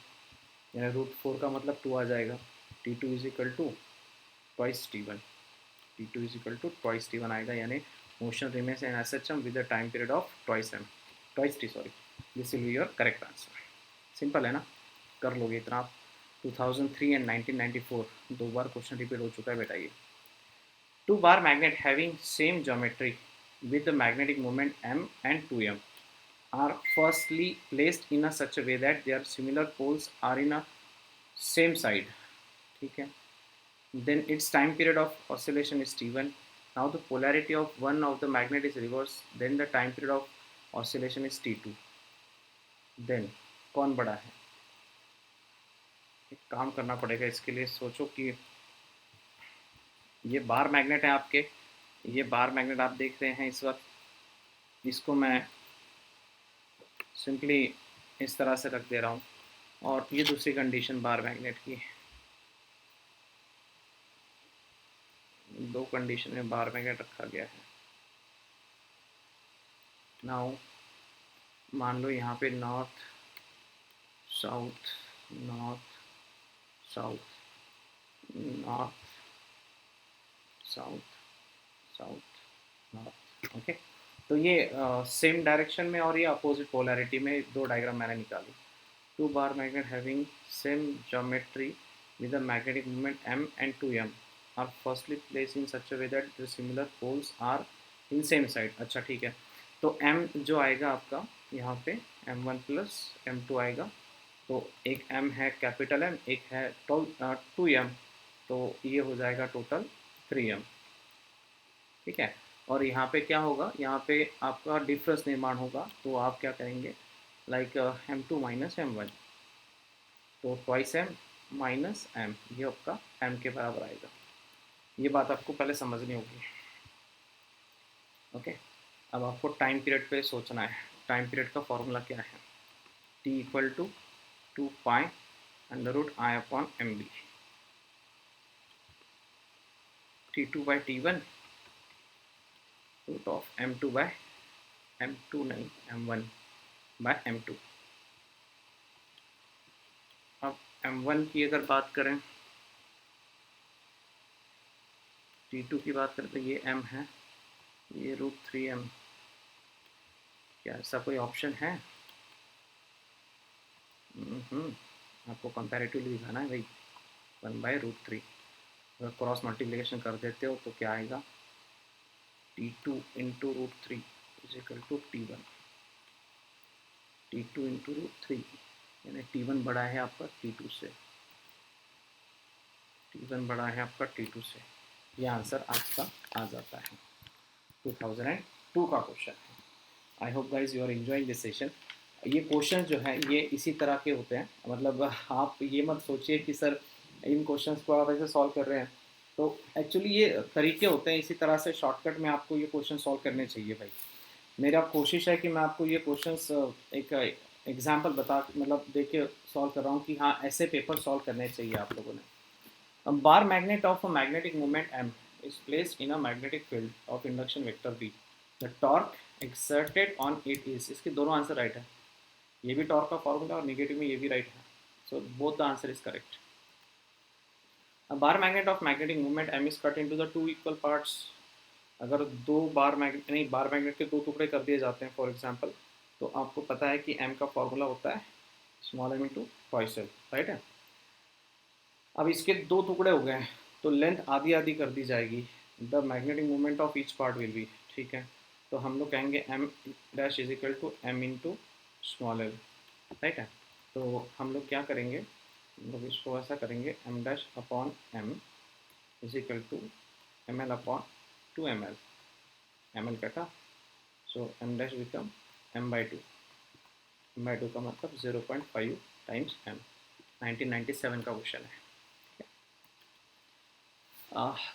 यानी √4 का मतलब 2 आ जाएगा। T2 is equal to twice T1, T2 is equal to twice T1 आएगा, यानी motion remains in SHM with the time period of twice T, sorry. This will be your correct answer. Simple है ना, कर लोगे इतना आप। 2003 and 1994 दो बार question repeat हो चुका है बेटा ये। 2 bar magnet having same geometry with the magnetic moment m and 2m are firstly placed in a such a way that their similar poles are in a same side, ठीक है। Then its time period of oscillation is t1. Now the polarity of one of the magnet is reversed. Then the time period of oscillation is t2. Then कौन बड़ा है, एक काम करना पड़ेगा इसके लिए। सोचो कि ये बार मैग्नेट है आपके, ये बार मैग्नेट आप देख रहे हैं इस वक्त, इसको मैं सिंपली इस तरह से रख दे रहा हूँ, और ये दूसरी कंडीशन बार मैग्नेट की, दो कंडीशन में बार मैग्नेट रखा गया है। नाउ मान लो यहाँ पे north south, north south, north south, south north, okay. तो ये सेम डायरेक्शन में और ये अपोजिट पोलैरिटी में दो डायग्राम मैंने निकाली। 2 bar magnet having same geometry with a magnetic moment m and 2m are firstly placed in such a way that the similar poles are in same side। अच्छा ठीक है, तो m जो आएगा आपका यहाँ पे m1 प्लस m2 आएगा, तो एक m है कैपिटल M, एक है 2m, तो ये हो जाएगा टोटल 3m, ठीक है। और यहाँ पे क्या होगा, यहाँ पे आपका डिफरेंस निर्माण होगा, तो आप क्या करेंगे, लाइक M2 माइनस M1, तो ट्वाइस M माइनस M, ये आपका M के बराबर आएगा। ये बात आपको पहले समझनी होगी, ओके। अब आपको टाइम पीरियड पे सोचना है। टाइम पीरियड का फॉर्मूला क्या है, T equal to 2 pi under root I upon MB, T2/T1 root of M2 नहीं M1/M2। अब M1 की अगर बात करें, T2 की बात करें, तो ये M है, ये √3m। क्या ऐसा कोई ऑप्शन है? आपको कंपैरेटिवली दिखाना है भाई, 1/√3। अगर क्रॉस मल्टीप्लिकेशन कर देते हो तो क्या आएगा, T2 into √3 is equal to T1, T2 into √3, यानी T1 बड़ा है आपका T2 से, T1 बड़ा है आपका T2 से। ये आंसर आपका आ जाता है, 2002 का क्वेश्चन है। I hope guys you are enjoying this session. ये क्वेश्चन जो है ये इसी तरह के होते हैं, मतलब आप ये मत सोचिए कि सर इन क्वेश्चंस को आप ऐसे सॉल्व कर रहे हैं, तो एक्चुअली ये तरीके होते हैं, इसी तरह से शॉर्टकट में आपको ये क्वेश्चन सॉल्व करने चाहिए भाई। मेरा कोशिश है कि मैं आपको ये क्वेश्चंस एक एग्जांपल बता, मतलब देख के सॉल्व कर रहा हूँ कि हाँ ऐसे पेपर सॉल्व करने चाहिए आप लोगों ने। Bar magnet of a magnetic moment m is placed in a magnetic field of induction vector B. The torque exerted on it is, इसके दोनों आंसर राइट है, ये भी टॉर्क का फॉर्मूला और नेगेटिव में ये भी राइट है, so both the answer is correct. A bar magnet of magnetic moment M is cut into the two equal parts. अगर दो बार मैग्नेट नहीं बार मैग्नेट के दो टुकड़े कर दिए जाते हैं फॉर एग्जांपल, तो आपको पता है कि M का फॉर्मूला होता है small m into twice L, right है. अब इसके दो टुकड़े हो गए तो लेंथ आधी आधी कर दी जाएगी. The magnetic moment of each part will be, ठीक है, तो हम लोग कहेंगे m dash is equal to m into small L, right है. तो हम लोग क्या करेंगे, हम लोग इसको ऐसा करेंगे m dash upon m is equal to ml upon 2 ml, ml कटा, so m dash become m by 2, m by 2 का मतलब 0.5 टाइम्स m. 1997 का क्वेश्चन है.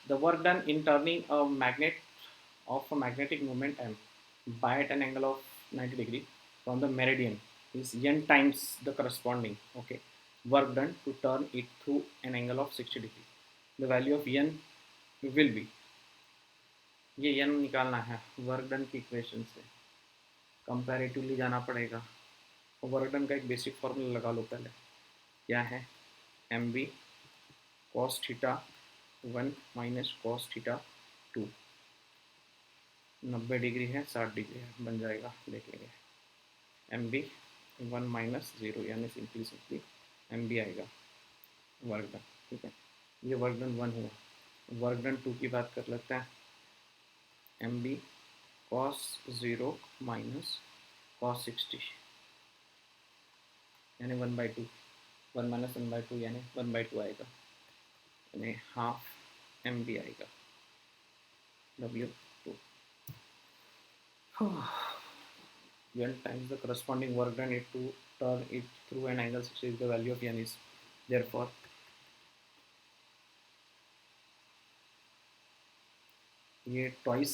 The work done in turning a magnet of a magnetic moment m by at an angle of 90 degree from the meridian is n times the corresponding, okay, work done to turn it through an angle of 60 degree. The value of n will be, ये n निकालना है work done की equation से, comparatively जाना पड़ेगा. Work done का एक basic formula लगा लो पहले, क्या है, M B cos theta 1 minus cos theta 2, 90 degree है 60 डिग्री है, बन जाएगा, देख लेंगे. एम बी 1 माइनस 0 यानी सिंपली एम बी आएगा वर्क डन, ठीक है. ये वर्क डन 1 हुआ. वर्क डन 2 की बात कर लेते हैं. M B cos 0 minus cos 60 यानी 1/2, 1 माइनस 1/2 यानी 1/2 आएगा, यानी हाफ एम बी आएगा W2. n times the corresponding work done it to turn it through an angle 60 is the value of n is, therefore ये ट्वाइस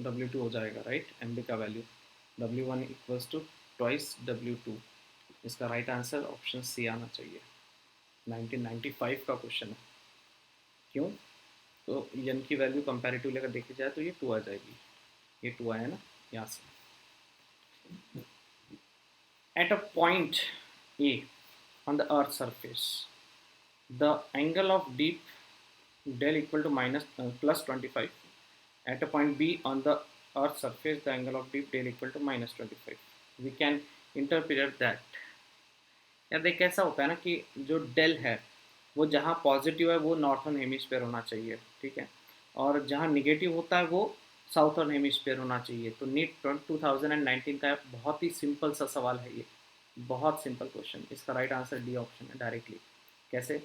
W2 हो जाएगा, right. M B का value W1 equals to twice W2. इसका right answer option C आना चाहिए. 1995 का question है. क्यों, तो n की वैल्यू कंपैरेटिवली अगर देखी जाए तो ये 2 आ जाएगी, ये 2 आया ना यहाँ से. At a point A on the Earth's surface, the angle of dip del equal to minus plus 25. At a point B on the Earth's surface, the angle of dip del equal to minus 25. We can interpret that. यार देख कैसा होता है ना कि जो del है वो जहाँ पॉजिटिव है वो नॉर्थर्न हेमिस्फीयर होना चाहिए, ठीक है, और जहाँ निगेटिव होता है वो साउथर्न हेमिस्फीयर होना चाहिए. तो नीट 2019 का बहुत ही सिंपल सा सवाल है ये, बहुत सिंपल क्वेश्चन. इसका राइट आंसर डी ऑप्शन है डायरेक्टली. कैसे,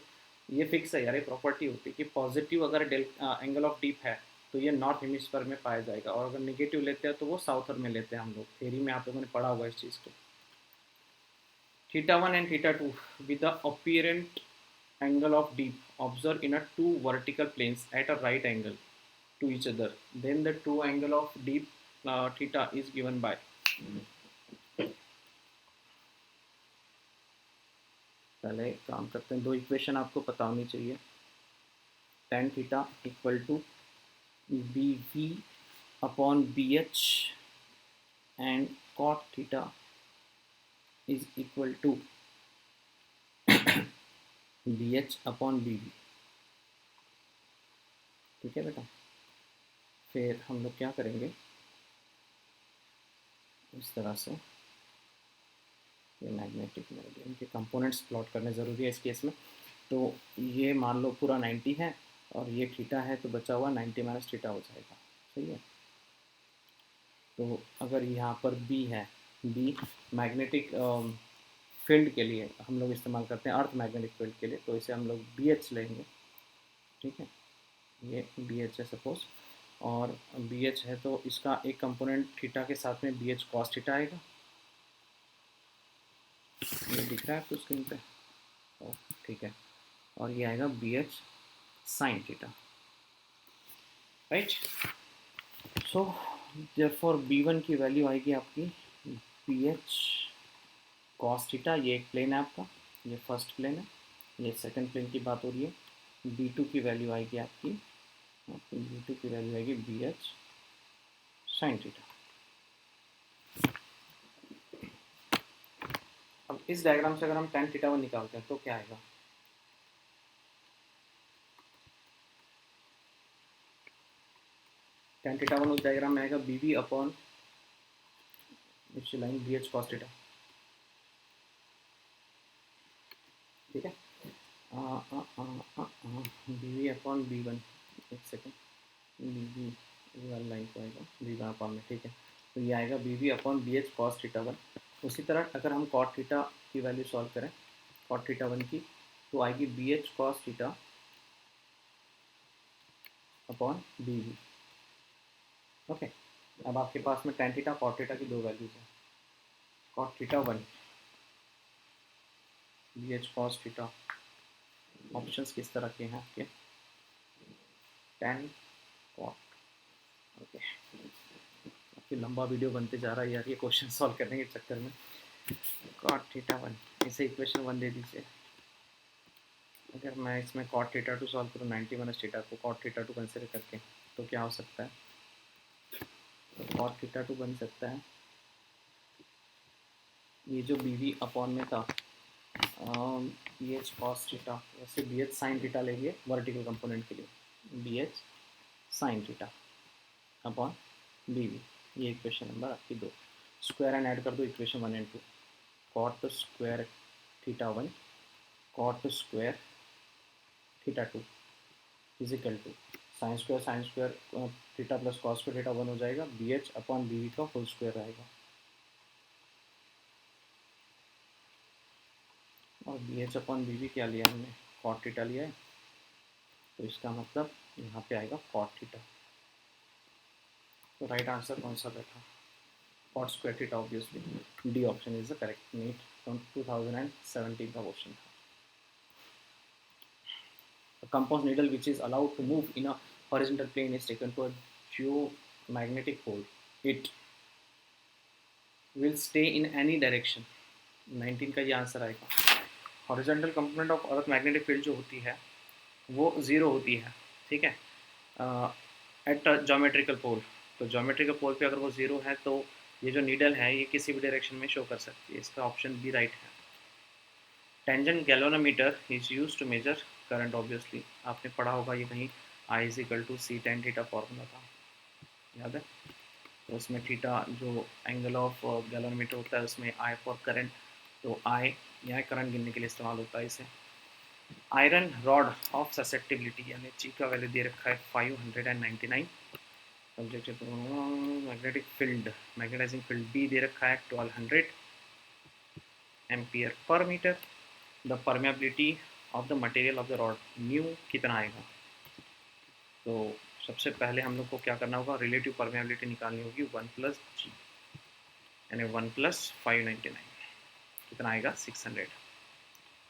ये फिक्स है यार, ये प्रॉपर्टी होती है कि पॉजिटिव अगर एंगल ऑफ डीप है तो ये नॉर्थ हेमिस्फीयर में पाया जाएगा, और अगर निगेटिव लेते हैं तो वो साउथर्न में लेते हैं. हम लोग थ्योरी में आप लोगों ने पढ़ा हुआ इस चीज़ को. θ1 and θ2 with the apparent angle of dip observed in a two vertical planes at a right angle to each other, then the true angle of dip theta is given by. पहले काम करते हैं, दो इक्वेशन आपको पता होनी चाहिए. tan theta equal to B V upon B H and cot theta is equal to B H upon B V, ठीक है बेटा. फिर हम लोग क्या करेंगे, इस तरह से ये मैग्नेटिक मेरिडियन के कंपोनेंट्स प्लॉट करने ज़रूरी है इस केस में. तो ये मान लो पूरा 90 है और ये थीटा है, तो बचा हुआ 90 माइनस थीटा हो जाएगा, सही है. तो अगर यहाँ पर बी है, बी मैग्नेटिक फील्ड के लिए हम लोग इस्तेमाल करते हैं, अर्थ मैग्नेटिक फील्ड के लिए, तो इसे हम लोग बी एच लेंगे, ठीक है. ये बी एच है सपोज, और बी एच है तो इसका एक कंपोनेंट थीटा के साथ में बी एच कॉस थीटा आएगा, ये दिख रहा है आपको स्क्रीन पे, ठीक है. और ये आएगा B H sine theta, right. So therefore b1 की वैल्यू आएगी आपकी बी एच कॉस थीटा. ये एक प्लेन है आपका, ये फर्स्ट प्लेन है, ये सेकंड प्लेन की बात हो रही है. b2 की वैल्यू आएगी आपकी आपकी बी2 की वैल्यू आएगी बी एच साइन थीटा। अब इस डायग्राम से अगर हम tan थीटा 1 निकालते हैं तो क्या आएगा? tan थीटा 1 उस डायग्राम में आएगा B B upon line B H cos theta. ठीक है, B V upon B one, एक सेकेंड, बी वी वाली लाइन को आएगा बी वन अपॉन में। ठीक है, तो ये आएगा B V upon B H cos theta 1। उसी तरह अगर हम कॉट थीटा की वैल्यू सॉल्व करें, कॉट थीटा 1 की, तो आएगी B H cos theta upon B V. Okay, अब आपके पास में tan थीटा कॉट थीटा की दो वैल्यूज हैं। Cot theta 1 B H cos theta, options किस तरह के हैं आपके? tan cot. ओके, काफ़ी लंबा वीडियो बनते जा रहा है यार ये क्वेश्चन सॉल्व करने के चक्कर में। कॉट थीटा 1, इसे इक्वेशन 1 दे दीजिए। अगर मैं इसमें कॉट थीटा 2 सॉल्व करूँ 90 माइनस थीटा को कॉट थीटा 2 कंसिडर करके, तो क्या हो सकता है? तो कॉट थीटा 2 बन सकता है, ये जो बी वी अपॉन में था बी एच कॉस थीटा, वैसे बी एच साइन थीटा लेंगे वर्टिकल कंपोनेंट के लिए, B H sine theta upon B V. ये इक्वेशन नंबर आपकी 2। स्क्वायर एंड ऐड कर दो equation 1 and 2। Cot square theta 1 cot square theta 2 equal to sine square theta plus cos square theta 1 हो जाएगा, B H upon B V का whole square रहेगा। और B H upon B we क्या लिया हमने? कॉट थीटा लिया है, तो इसका मतलब यहाँ पे आएगा कॉट थीटा। तो राइट आंसर कौन सा बैठा? Cot square theta obviously. D option is the correct. NEET 2017 का क्वेश्चन था। A compound needle which is allowed to move in a horizontal plane is taken to a geomagnetic pole. It will stay in any direction. 19 का ये answer आएगा। Horizontal component of earth magnetic field जो होती है वो zero होती है। ठीक है, एट ज्योमेट्रिकल पोल। तो ज्योमेट्रिकल पोल पे अगर वो ज़ीरो है तो ये जो नीडल है ये किसी भी डायरेक्शन में शो कर सकती है। इसका ऑप्शन बी राइट है। Tangent galvanometer is use to measure current. Obviously आपने पढ़ा होगा ये कहीं, I is equal to C tan theta formula था, याद है? तो उसमें थीटा जो एंगल ऑफ गैल्वेनोमीटर होता है उसमें आई फॉर करंट, तो आई यहाँ करंट गिनने के लिए इस्तेमाल होता है इसे। आयरन रॉड ऑफ ससेप्टिबिलिटी यानी ची का वैल्यू दे रखा है 599। Subject magnetic field, magnetizing field B दे रखा है 1200 एम्पियर पर metre. The permeability of the material of the rod mu कितना आएगा? तो सबसे पहले हम लोग को क्या करना होगा? रिलेटिव परमेबिलिटी निकालनी होगी 1 प्लस जी, यानी 1 प्लस 599 कितना आएगा? 600।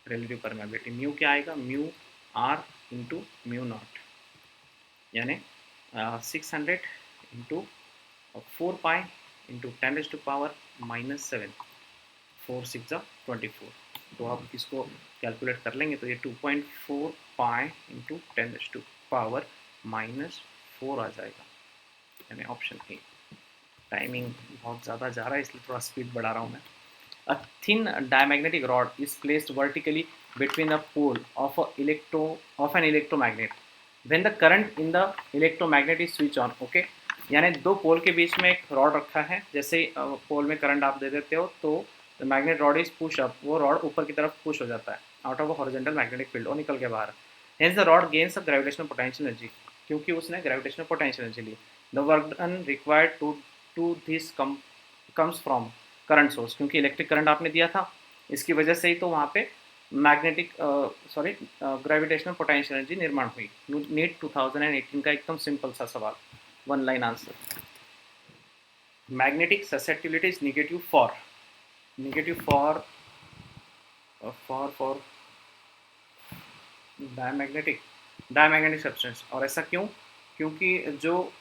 रिलेटिव परमेबिलिटी म्यू क्या आएगा? Mu R into mu naught, यानी 600 इंटू 4 पाई इंटू 10⁻⁻⁻7, 4 6 24। तो आप इसको कैलकुलेट कर लेंगे तो ये 2.4 पाई इंटू 10⁻⁻4 आ जाएगा, यानी ऑप्शन ए। टाइमिंग बहुत ज़्यादा जा रहा है इसलिए थोड़ा स्पीड बढ़ा रहा हूँ मैं। A thin diamagnetic rod is placed vertically between the pole of an electromagnet. When the current in the electromagnet is switch on, okay? यानी दो पोल के बीच में एक रॉड रखा है, जैसे पोल में करंट आप दे देते हो तो magnet rod is push up, वो रॉड ऊपर की तरफ पुश हो जाता है out of horizontal magnetic field और निकल के बाहर। Hence the rod gains a gravitational potential energy, क्योंकि उसने ग्रेविटेशनल पोटेंशियल एनर्जी ली। The work done required to this comes from current source, क्योंकि इलेक्ट्रिक करंट आपने दिया था इसकी वजह से ही तो वहाँ पे मैग्नेटिक ग्रेविटेशनल पोटेंशियल एनर्जी निर्माण हुई। नीट 2018 का एकदम सिंपल सा सवाल, 1 line answer. Magnetic susceptibility is negative for diamagnetic substance. और ऐसा क्यों? क्योंकि जो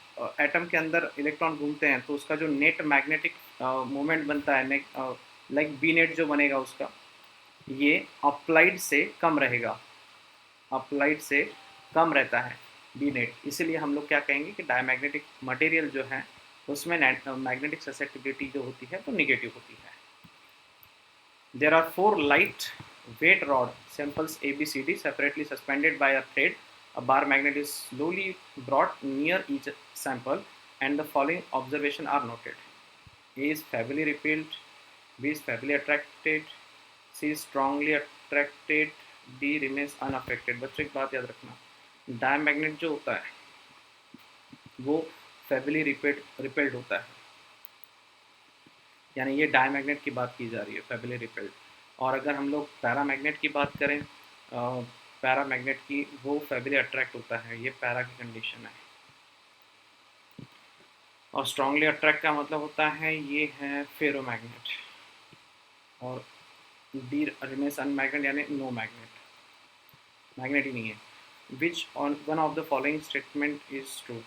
एटम के अंदर इलेक्ट्रॉन घूमते हैं तो उसका जो नेट मैग्नेटिक मोमेंट बनता है, लाइक बी नेट जो बनेगा उसका, ये अप्लाइड से कम रहेगा, अप्लाइड से कम रहता है। B net. इसीलिए हम लोग क्या कहेंगे कि डायमैग्नेटिक मटेरियल जो है उसमें मैग्नेटिक ससेप्टिबिलिटी जो होती है वो निगेटिव होती है। There are 4 light weight rod samples ABCD separately suspended by a thread. A bar magnet is slowly brought near each sample and the following observation are noted. A is heavily repelled, B is heavily attracted, C is strongly attracted, D remains unaffected। बच्चों एक बात याद रखना, डायमैग्नेट जो होता है वो फेवली repelled होता है, यानी ये डायमैग्नेट की बात की जा रही है, फेवली रिपेल्ड। और अगर हम लोग पैरामैग्नेट की बात करें, पैरामैग्नेट की, वो फेवली अट्रैक्ट होता है, ये पैरा की कंडीशन है। और स्ट्रांगली अट्रैक्ट का मतलब होता है ये है फेरोमैग्नेट, और डी रिमेन्स अनमैग्नेट यानी नो मैग्नेट, मैग्नेट ही नहीं है। Which on one of the following statement is true.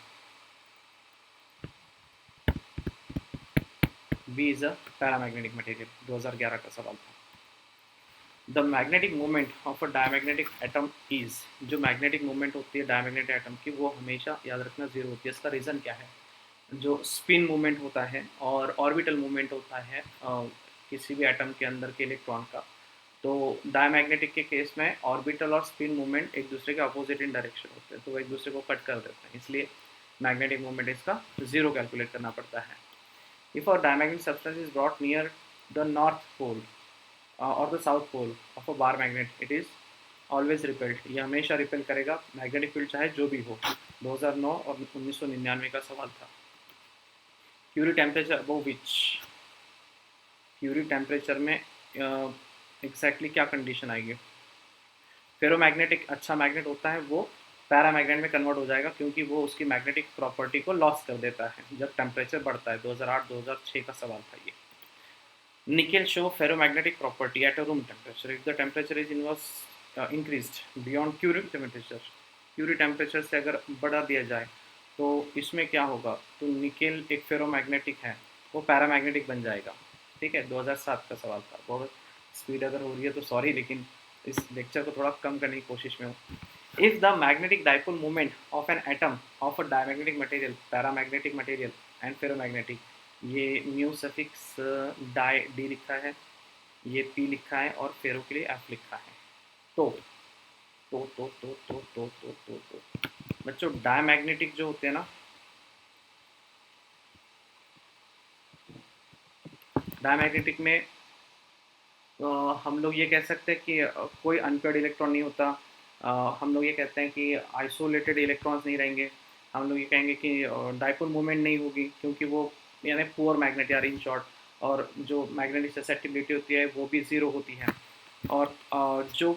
B is a paramagnetic material, 2011 का सवाल था। The magnetic moment of a diamagnetic atom is, जो मैग्नेटिक मोमेंट होती है डायमैग्नेटिक एटम की वो हमेशा याद रखना जीरो होती है। इसका रीज़न क्या है, जो स्पिन मूवमेंट होता है और ऑर्बिटल मूवमेंट होता है किसी भी एटम के अंदर के इलेक्ट्रॉन का, तो डायमैग्नेटिक के केस में ऑर्बिटल और स्पिन मूवमेंट एक दूसरे के अपोजिट इन डायरेक्शन होते हैं, तो वो एक दूसरे को कट कर देते हैं, इसलिए मैग्नेटिक मूवमेंट इसका जीरो कैलकुलेट करना पड़ता है। If a diamagnetic substance is brought near the north pole और the south pole of a bar magnet, it is always repelled, ये हमेशा रिपेल करेगा मैग्नेटिक फील्ड चाहे जो भी हो। 2009 और 1999 का सवाल था। Curie temperature above which, Curie temperature में एग्जैक्टली क्या कंडीशन आएगी। फेरोमैग्नेटिक अच्छा मैग्नेट होता है वो पैरामैग्नेट में कन्वर्ट हो जाएगा, क्योंकि वो उसकी मैग्नेटिक प्रॉपर्टी को लॉस कर देता है जब टेम्परेचर बढ़ता है। 2008-2006 का सवाल था ये। Nickel show ferromagnetic property at a room temperature if the temperature is increased beyond Curie temperature। Curie temperature से अगर बढ़ा दिया जाए तो इसमें क्या होगा, तो निकेल एक फेरोमैग्नेटिक है वो पैरामैग्नेटिक बन जाएगा। ठीक है, 2007 का सवाल था। बहुत स्पीड अगर हो रही है तो सॉरी, लेकिन इस लेक्चर को थोड़ा कम करने की कोशिश में हूँ। If the magnetic dipole moment of an atom of a diamagnetic material, paramagnetic material and ferromagnetic, ये म्यू सफिक्स डाई डी लिखा है, ये पी लिखा है और फेरो के लिए एफ लिखा है। तो बच्चों डायमैग्नेटिक जो होते हैं ना, डायमैग्नेटिक में हम लोग ये कह सकते हैं कि कोई अनपेयर्ड इलेक्ट्रॉन नहीं होता। हम लोग ये कहते हैं कि आइसोलेटेड इलेक्ट्रॉन्स नहीं रहेंगे। हम लोग ये कहेंगे कि डाइपोल मूवमेंट नहीं होगी, क्योंकि वो यानी पुअर मैग्नेट या इन शॉर्ट, और जो मैग्नेटिक ससेप्टिबिलिटी होती है वो भी ज़ीरो होती है। और जो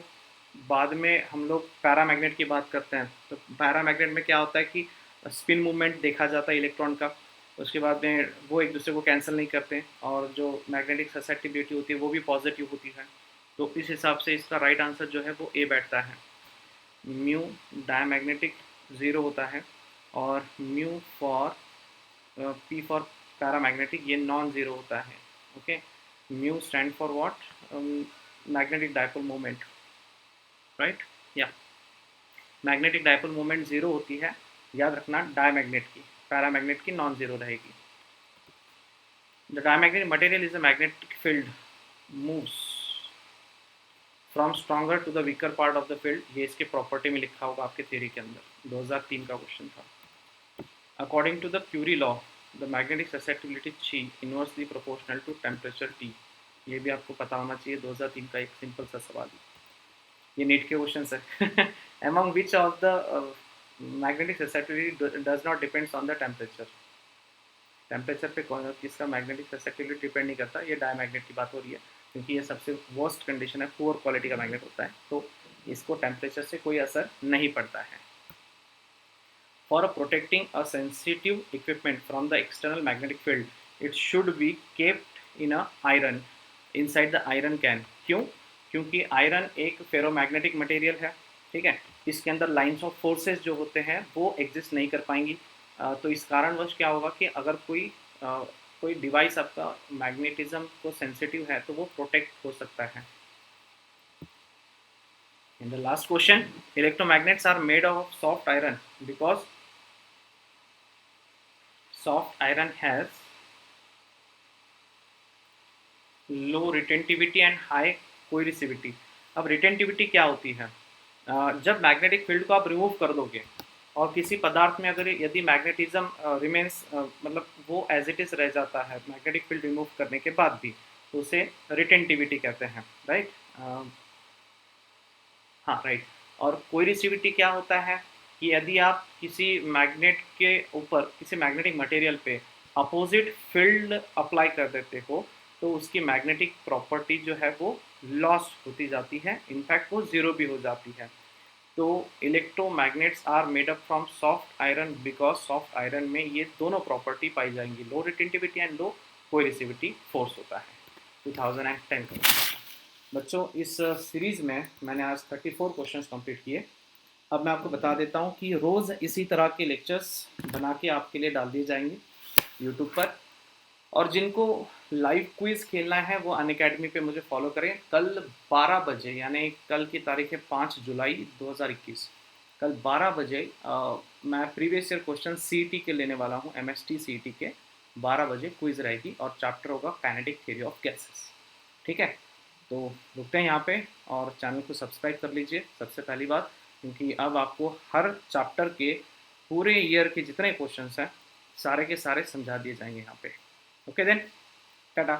बाद में हम लोग पैरामैग्नेट की बात करते हैं, तो पैरामैग्नेट में क्या होता है कि स्पिन मूवमेंट देखा जाता है इलेक्ट्रॉन का, उसके बाद में वो एक दूसरे को कैंसिल नहीं करते, और जो मैग्नेटिक ससेप्टिबिलिटी होती है वो भी पॉजिटिव होती है। तो इस हिसाब से इसका राइट आंसर जो है वो ए बैठता है। म्यू डायमैग्नेटिक ज़ीरो होता है, और mu for P for paramagnetic ये नॉन ज़ीरो होता है। Okay, mu stand for what, magnetic dipole moment, right. या मैग्नेटिक डाइपोल मोमेंट ज़ीरो होती है, याद रखना, डायमैग्नेट की, पैरामैग्नेट की नॉन ज़ीरो रहेगी। The diamagnetic material is a magnetic field moves from stronger to the weaker part of the field, ये इसके प्रॉपर्टी में लिखा होगा आपके थ्योरी के अंदर, 2003 का क्वेश्चन था। According to the Curie law the magnetic susceptibility chi inversely proportional to temperature T, ये भी आपको पता होना चाहिए, 2003 का एक सिंपल सा सवाल है, ये नीट के क्वेश्चन है। Among which of the magnetic susceptibility does not depends on the temperature, temperature पे किसका मैग्नेटिक ससेप्टिबिलिटी डिपेंड नहीं करता, ये डायमैग्नेट की बात हो रही है, क्योंकि ये सबसे वर्स्ट कंडीशन है, पुअर क्वालिटी का मैग्नेट होता है, तो इसको टेम्परेचर से कोई असर नहीं पड़ता है। For protecting a sensitive equipment from the external magnetic field, it should be kept in a iron inside the iron can. क्यों? क्योंकि आयरन एक फेरोमैग्नेटिक मटेरियल है, ठीक है, इसके अंदर लाइंस ऑफ फोर्सेस जो होते हैं वो एग्जिस्ट नहीं कर पाएंगी। तो इस कारणवश क्या होगा कि अगर कोई डिवाइस आपका मैग्नेटिज्म को सेंसिटिव है तो वो प्रोटेक्ट हो सकता है। In the last question, electromagnets are made of soft iron because soft iron has low retentivity and high coercivity. अब रिटेंटिविटी क्या होती है? जब मैग्नेटिक फील्ड को आप रिमूव कर दोगे और किसी पदार्थ में अगर यदि मैग्नेटिज्म रिमेन्स मतलब वो एज इट इज रह जाता है मैग्नेटिक फील्ड रिमूव करने के बाद भी, तो उसे रिटेंटिविटी कहते हैं, राइट? हाँ, राइट। और कोएरिसिविटी क्या होता है कि यदि आप किसी मैग्नेट के ऊपर किसी मैग्नेटिक मटेरियल पे अपोजिट फील्ड अप्लाई कर देते हो तो उसकी मैग्नेटिक प्रॉपर्टी जो है वो लॉस्ट होती जाती है, इनफैक्ट वो ज़ीरो भी हो जाती है। तो electromagnets are made up from soft iron because soft iron में ये दोनों प्रॉपर्टी पाई जाएंगी, low retentivity and low coercivity force होता है। 2010 का बच्चों, इस सीरीज़ में मैंने आज 34 क्वेश्चंस कंप्लीट किए। अब मैं आपको बता देता हूँ कि रोज़ इसी तरह के लेक्चर्स बना के आपके लिए डाल दिए जाएंगे यूट्यूब पर, और जिनको लाइव क्विज़ खेलना है वो अनअकैडमी पे मुझे फॉलो करें। कल 12 बजे, यानी कल की तारीख है 5 जुलाई 2021, कल 12 बजे मैं प्रीवियस ईयर क्वेश्चन सीईटी के लेने वाला हूँ, एमएसटी सीईटी के 12 बजे क्विज़ रहेगी और चैप्टर होगा काइनेटिक थ्योरी ऑफ गैसेस। ठीक है, तो रुकते हैं यहाँ पे और चैनल को सब्सक्राइब कर लीजिए सबसे पहली बात, क्योंकि अब आपको हर चैप्टर के पूरे ईयर के जितने क्वेश्चंस हैं सारे के सारे समझा दिए जाएंगे यहाँ पे। Okay then, Tata.